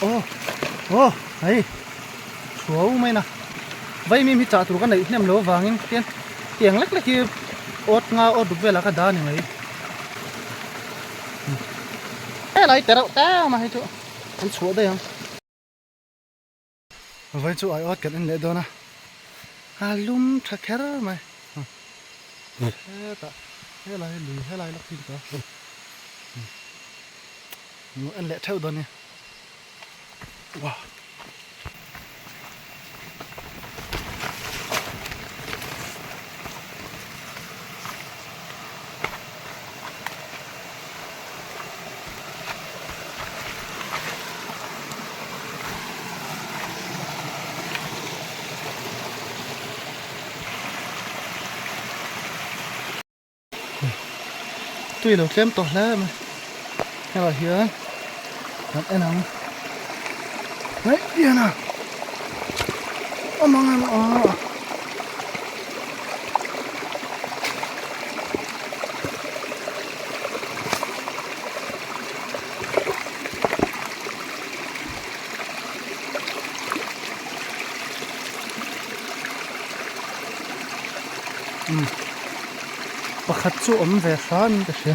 ô ô ấy số mày nè vậy mình trả tụi cái này nem lúa vàng in tiền tiền lắc lắc kia ớt ngao ớt đục về là cái đá này mày cái này tao tao mà hay chỗ anh số đây không vậy chỗ ai ớt cái này đó nè lum thắc khэр mày thế lại lùi thế lại lắc đi cả anh lẹ theo đó nè wow tuy là kém tốt lắm mà hay là here làm em không đấy điên à mong ăn bakhat chu om ve san ka she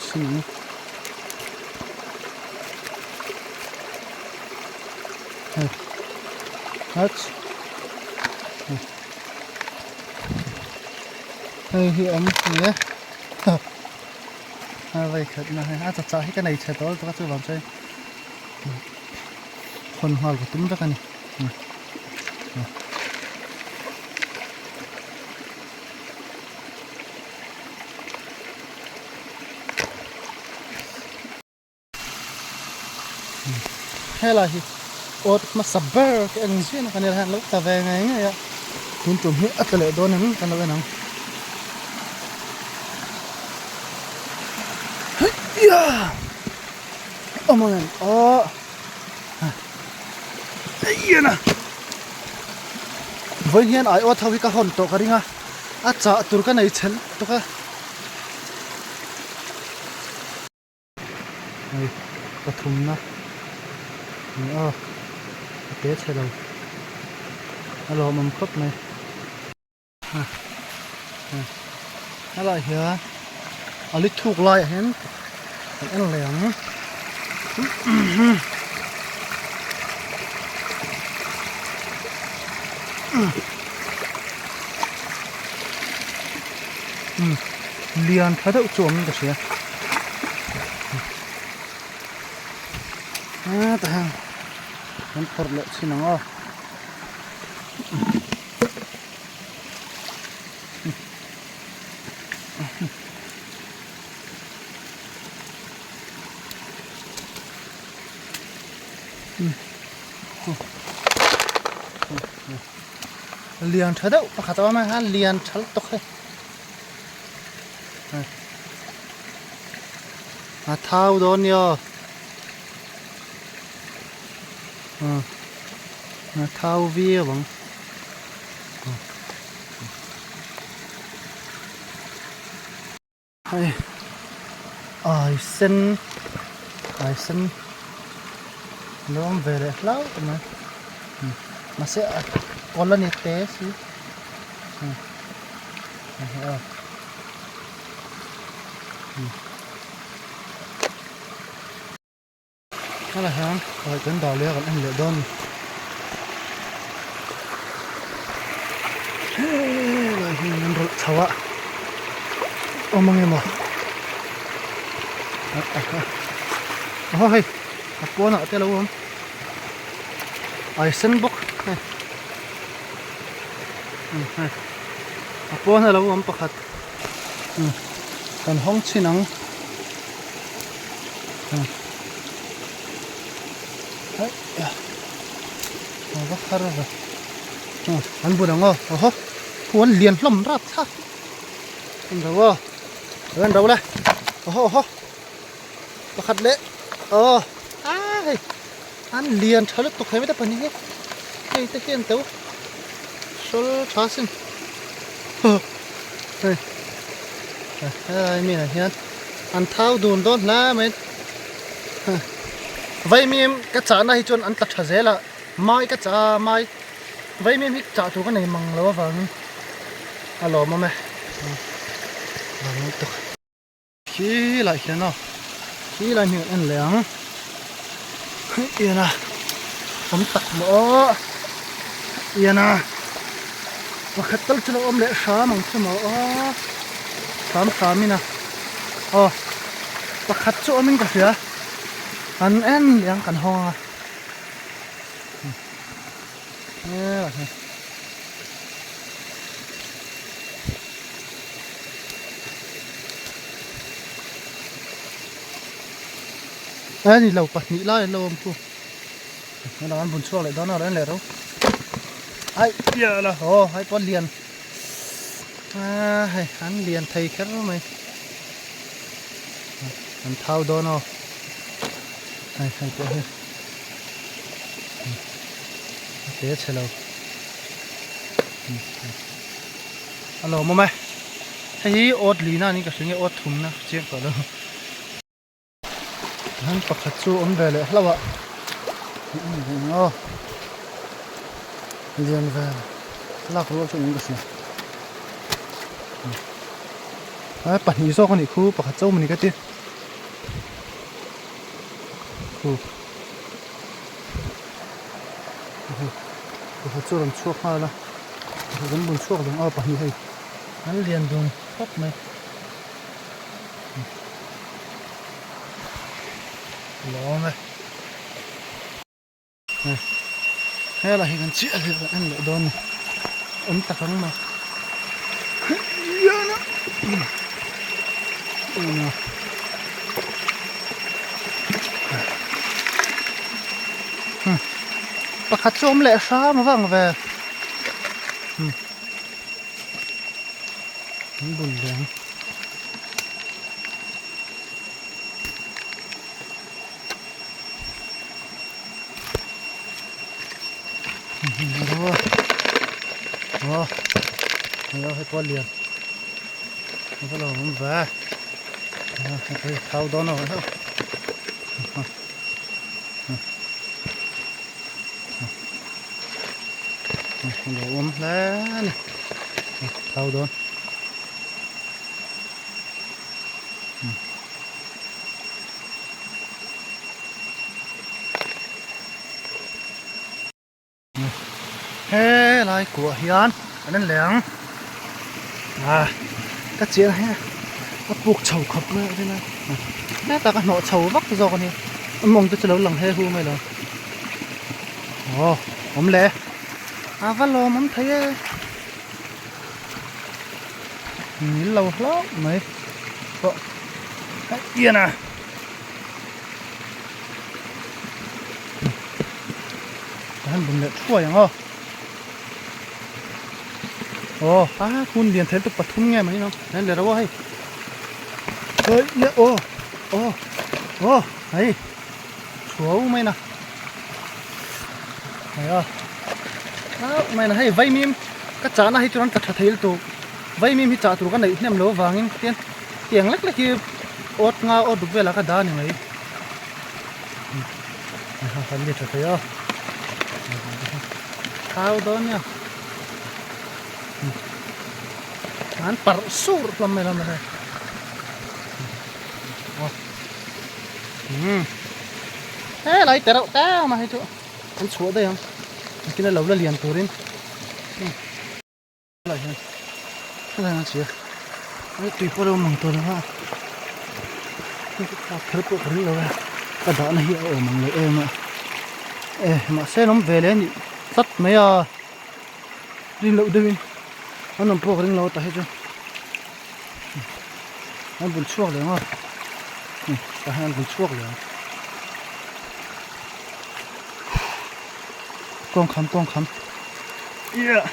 xin hết hơi hi om nhé vậy thật là chặt cái này chạy tới tôi chưa làm chơiคนหอลก็ตุ้มจักกันนี่ให้ล่ะฮิอดมาสับเบอร์กันสินะกันนี่แหละแล้วตะเวงไงเนี่ยคุณจุ่มให้อัตเลโดนนั่นกันแล้วนั่งเฮ้ยย่าโอ้มันอ๋อyên à với hiền ai ở thâu cái hòn to cái ringa chả tụi cái này chén tụi cái này cái thùng na này cái xe đâu alo mầm khóc này nó lại here lấy thuốc lại hén ăn lẻng liền thái độ chuồng cái gì ta hàng con phật lợi xin nó liền thái độ khá to mà ha liền thái độ thôi thao đó nhờ thao vía bằng ai xin nó về lại lâu mà sẽ còn lần tế xí đó là hàng rồi đến đào leo còn anh lựa đơn rồi mình rụt thầu ạ mong em mà ôi cô nọ tên là không ai sân bốc cô này là không bốc hạt còn không chi nắng đấy bốc hạt rồi anh buồn không cuốn liền lầm ra sao anh đâu anh đâu đây bốc hạt đấy anh liền trở lại tục hay mấy đứa bạn nhé cái hiện tấu số chó xin đây mình là hiện an thau dun don la men vai mim ka cha na hi chon an tla tha zela mai ka cha mai vai mim hi cha tu ka nei mang lo wang alo ma me wang to khi lại thế nào khi lại miệng ăn lẻng yên à ấm tắc mỡ yên à và khát tao cho nó ôm lẹ xá mong cho mỡ xám mi nè và khát cho mình cả phía ăn ăn lẻng cắn hoa nghe là thế đấy thì lẩu bạch nhị lại lâu không nó đang ăn bún chua lại đó nào đấy lẻ đâu ai giờ là hai con liền hay ăn liền thầy khét rồi mày ăn thao đó nó hay cái này thế chơi lâu alo mày thấy ớt lì na ní cái chuyện ớt thùng na chết cả đâu hắn bạc hạt chu ôm về lại lâu ạ liền về lạc lỗ cho những cái gì đấy bản ý do con này khu bạc hạt châu mình cái tiền khu bạc hạt châu làm chuộc hoa là vẫn buồn chuộc đúng bản ý hay hắn liền dùng khóc này lỗ này này hay là hình con chia thì ăn lại đòn này ấm tắc lắm mà bạc hạt chôm lẹ xa mà vàng về buồn lắm nó hay con liền nó có lòng về hay thao đó nào không nó ôm lá này thao đó thế lại của hiền anh lẻng các chị này nó buộc chầu khập nữa thế này nét ta cái nọ chầu vắt rồi con này mong tôi lâu lần hay hu mày rồi ốm lẹ vắt lò ốm thấy nhìn lâu lắm mày yên à anh bùng lẹ thuaอย่างคุณเรียนเทนตุปทุมไงมั้ยเนาะนั่นเลยเราว่าให้เฮ้ยเนี่ยเฮ้ยชัวร์ไหมนะเฮ้ยไม่นะให้ไว้มีมก็จ่านะให้จุดนั้นตัดเทลตัวไว้มีมที่จ่าตัวกันไหนเนี่ยมันโลวางเงี้ยเตียงเล็กๆที่อดงาอดดุเวลาก็ได้นี่ไหมฮันนี่เถอะเฮ้ยข้าวโดนเนี่ยอันปารสูรลำไม่เลยเฮ้ยไรแต่เราแต่มาให้จุอันชัวร์ได้ยังกินแล้วเราเรียนตัวเรียนอะไรเนี่ยอะไรนะเชียไอ้ตีพวกเราหมั่งตัวนะฮะคลิปพวกนี้เรากระดานนี่มังเลยมาเส้นน้ำเวเลนี่สัตว์ไม่รินเราด้วยอันนั้นพวกรินเราแต่ให้จุอันบุญชั่วเลยมั้งแต่ให้อันบุญชั่วเลยต้องคำเยอะ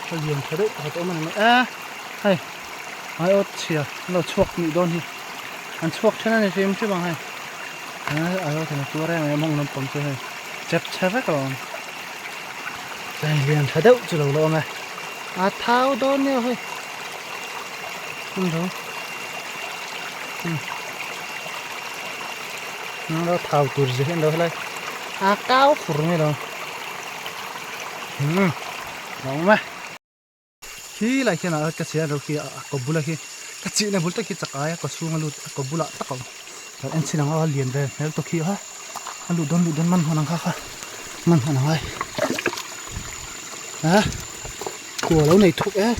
เขาเลี้ยงเขาด้วยเขาตัวมันให้ไอ้อดเชียเราชกมีโดนที่อันชกชนะในเฟรมใช่ไหมให้ไอ้อดถึงตัวแรงไอ้มองน้ำปมใช่ไหม chép chép hết rồi đây liền thấy đâu chứ đâu lo này tháo đó nhiều thôi không đâu nó tháo tụt gì hết đâu đây cao phur này đâu đúng mà khi lại khi nào cái xe đâu khi có bula khi cái chị này bula khi chắc ai có xuống luôn có bula tắc không rồi anh xin nó liền về nếu tôi khi ha lụt đơn man hoàn khá man hoàn hai hả của lâu này thuộc á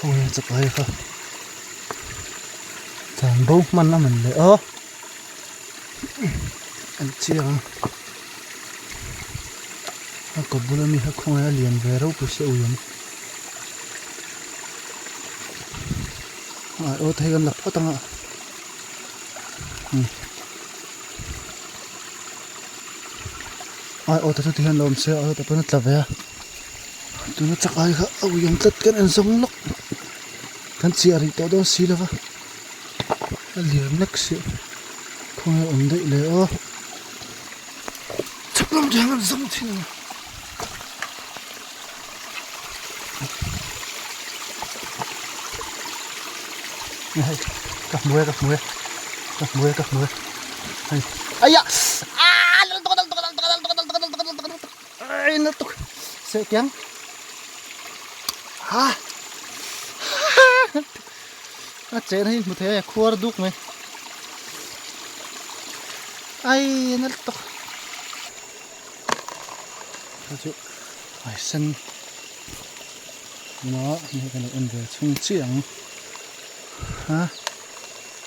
ôi chắc ai không chẳng bông man là mình để anh chiang có bula mi không ai liền về đâu có sẽ uyên ô thấy gần lập phát tăng ạ ô ta thấy gần lom xe ô ta vẫn là về tôi nó chắc ai cả ô yang tất cái anh giống lắm kan chia đi todo xí là vậy liền nấc xí không ai ổn địnhเลยô chắc lắm chẳng ăn giống thế nào này cặp muối ai ya ai nó tục sẽ kén chế này một thế khua đúc mày ai nó tục chịu phải sân nó như cái này ăn về chung chiang ha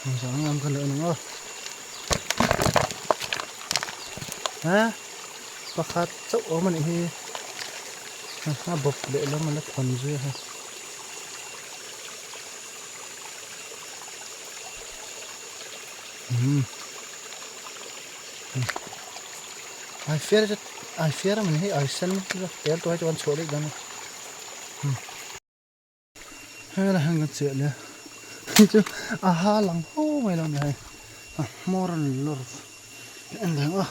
không sáng ăn cái lợn nữa ha có khát chậu ở mình thì ha bọc để nó mà nó thuần dưới ha ai fear mình hay ai sân cái tôi cho anh số đấy đó hay là hàng cái chuyện này chứ ha lằng hô mày làm này moral lor anh đang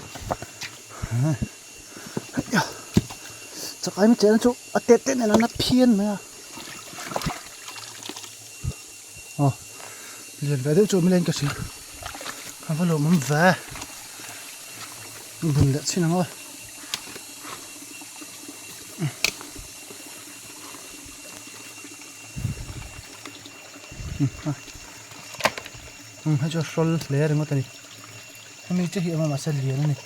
chắc ai mới chơi nó chú tết này nó phiền mà liền về đấy chú mới lên cái gì không phải lo mắm về buồn lẹ xin nào hay cho sol lẻ rồi ngót này mình chỉ hiểu mà sẽ liền này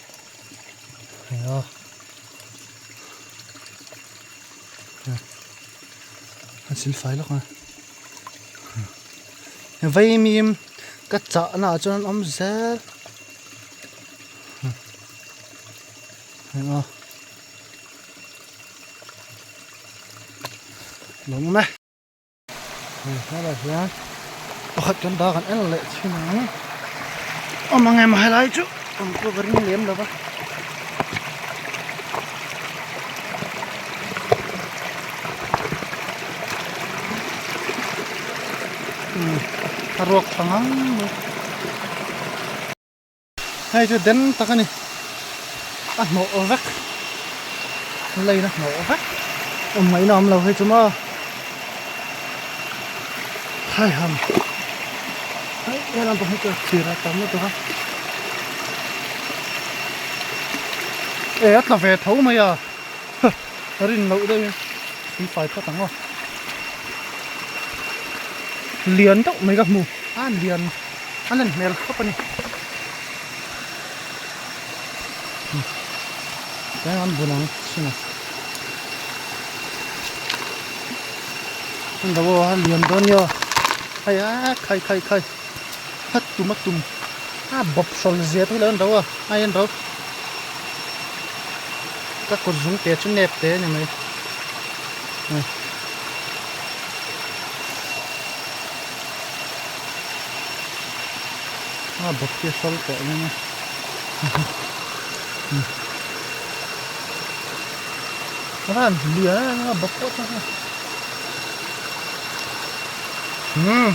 rồi anh xin phải lắm vậy mình cắt chả nào cho nó ấm dễ rồi đúng này đó là gì bắt chân đó còn ăn lệ chứ nào mà ngày mà hay lại chứ không có vấn liếm đâu vậy ruột thằng hay cho đến ta cái này nổ vắt lấy nó nổ vắt mấy năm lâu hay chứ mà hai hầm đấy đây là tôi hay chỉ ra tắm nữa tôi không ế là về thấu mày à rin lậu đây thì phải có tắm không liền đâu mấy gặp mù liền anh lên mèo khóc này cái ăn buồn lắm xin nào anh đâu liền đó nhờ hay khai hết tùm bọc sầu dễ thôi lớn đâu ai ăn đâu các con dùng té chút nẹp té này mày bọc kia sầu té này nè các bạn lừa nó bọc quá thôi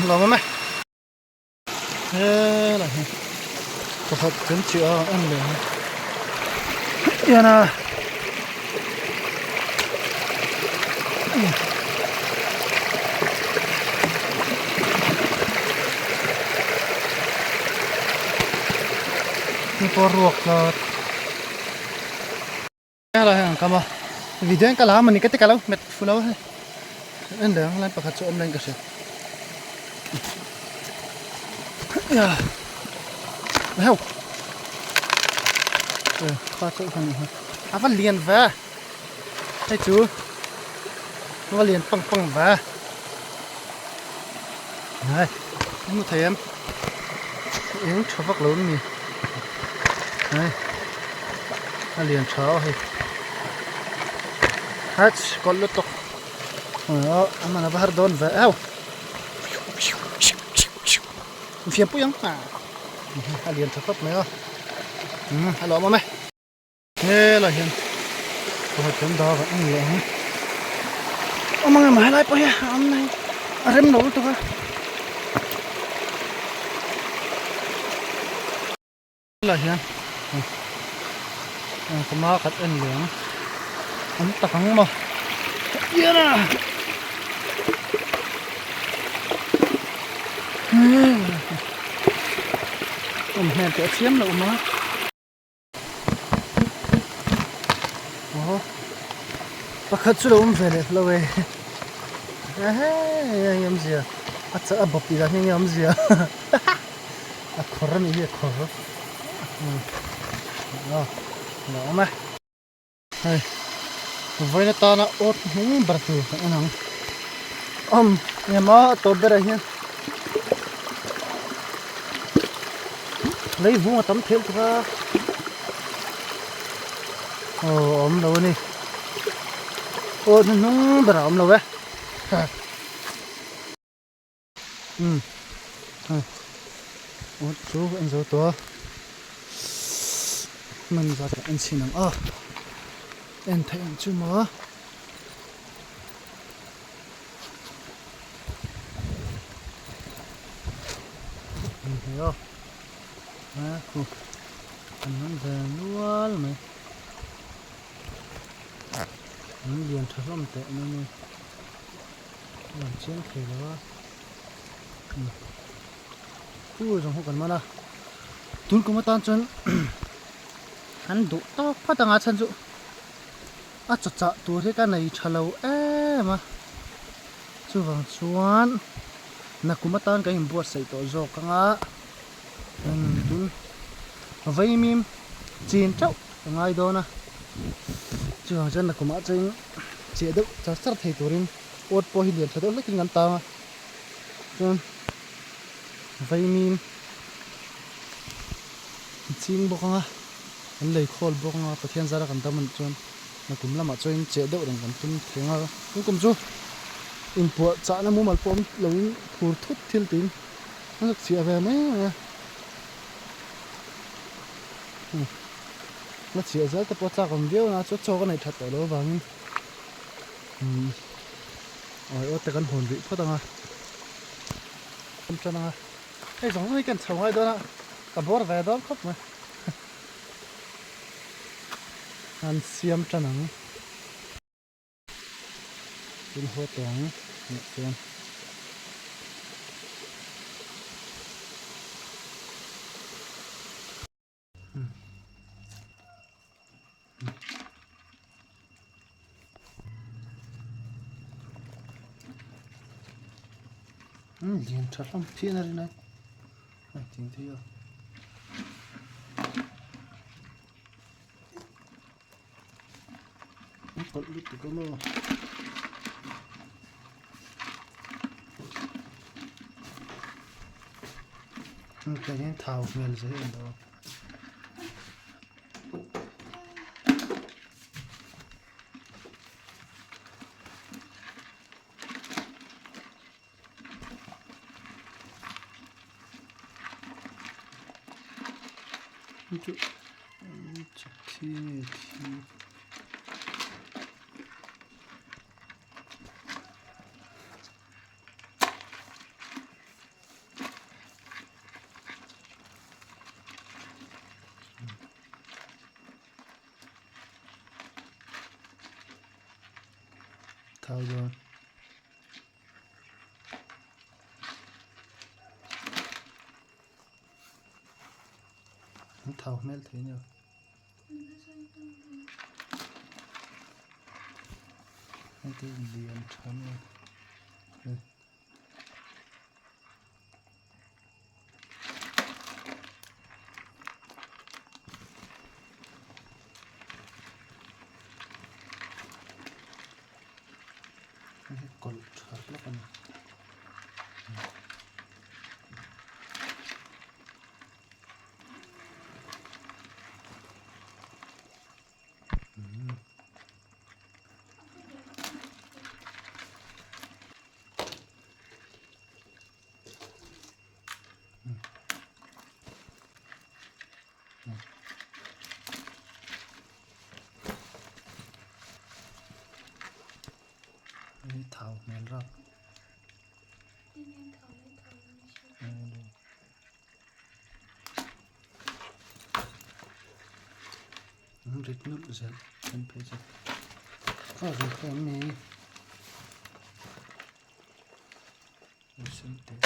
làm mày thế là pakhat kan chi a an le yana ni por ruak la la hang kama video kala mani kete kala met fulo an le ang lai pakhat chu om lai ka se ya heo kha chu kan ha va lian va hai chú va lian pang pang va này không thấy em yếm cho vắt lớn nè này nó liền cháo hay hát con lướt tóc đó mà nó bắt đòn về áo phía bụi à nó liền cho vắt nữa alo mà mày nghe là hiện có chấm đó và ăn lẹ ông mang mày lại bây giờ ông này rem nấu tao là hiện có má cắt ăn lẹ ông tặng mà yên à ông hẹn cái xiêm đâu mà pakhat chu lo um vele lowe yam zia acha abopi da ni yam zia a khorra ni ye khorra no ma hai voina ta na ot ni bartu anang yama to bera hian lei vu tam thel thra lo ni ô nó bờ rộng rồi á ô chú anh dâu to mình vào để anh xin nắng anh thấy anh chưa mở anh thấy không cô anh nói về luôn mày mình liền thở lắm tệ nên làm chiến thì đó ui trong hộp cần mà na tuôn cũng mất tan chân hắn đủ to phát tăng chân dụ chặt chặt tua thế cái này chả lâu mà chú vàng xuan na cũng mất tan cái hình bùa sấy tổ giò căng á tuôn vây mìm chín chậu ngay đó na chưa chân là cũng mãi trên chế độ cho sát thầy tổ rin ốt po hi liền thầy lấy ngắn ta chân vây mìm chín bốc nga anh lấy khol bốc nga có thiên gia ra gần tâm mình chân là cũng làm ở trên chế độ để gần tâm thế nga cũng cùng chú import trả nó mua mặt phom lấy phur thút thiên tín nó được xịa về mấy nó chỉ rất là chắc còn điêu nó cho cái này thật ở đó vàng ở cái hồn vị phát tăng à không cho nó cái giống như cái chồng hay đó là cả bố về đó khóc mà ăn xiêm cho nó cái hoa tường nhẹ liền chặt lắm phía này này tiếng thế rồi còn lúc thì có mưa cái này thảo mèo dễ hơn đó thao rồi thao mel thế nhở cái liền chấm này còn chặt lắm anh thảo mel rau rít nút rồi anh phải chứ có gì không nè xin tiền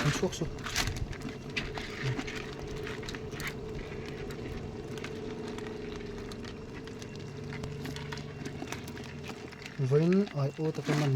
anh suốt suốt với ai ô ta cái mình